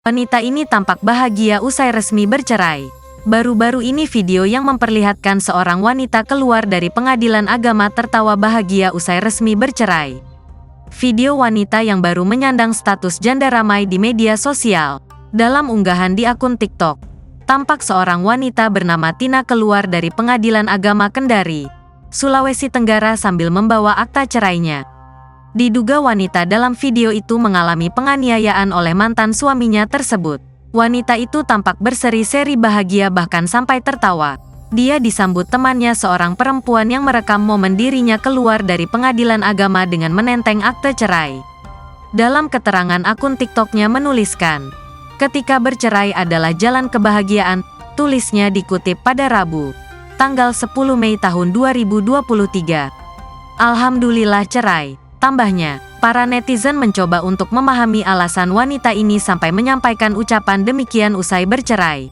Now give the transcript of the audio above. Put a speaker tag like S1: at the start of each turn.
S1: Wanita ini tampak bahagia usai resmi bercerai. Baru-baru ini video yang memperlihatkan seorang wanita keluar dari pengadilan agama tertawa bahagia usai resmi bercerai. Video wanita yang baru menyandang status janda ramai di media sosial. Dalam unggahan di akun TikTok, tampak seorang wanita bernama Tina keluar dari pengadilan agama Kendari, Sulawesi Tenggara sambil membawa akta cerainya. Diduga wanita dalam video itu mengalami penganiayaan oleh mantan suaminya tersebut. Wanita itu tampak berseri-seri bahagia bahkan sampai tertawa. Dia disambut temannya seorang perempuan yang merekam momen dirinya keluar dari pengadilan agama dengan menenteng akte cerai. Dalam keterangan akun TikToknya menuliskan, "Ketika bercerai adalah jalan kebahagiaan," tulisnya dikutip pada Rabu, tanggal 10 Mei tahun 2023. "Alhamdulillah cerai," tambahnya. Para netizen mencoba untuk memahami alasan wanita ini sampai menyampaikan ucapan demikian usai bercerai.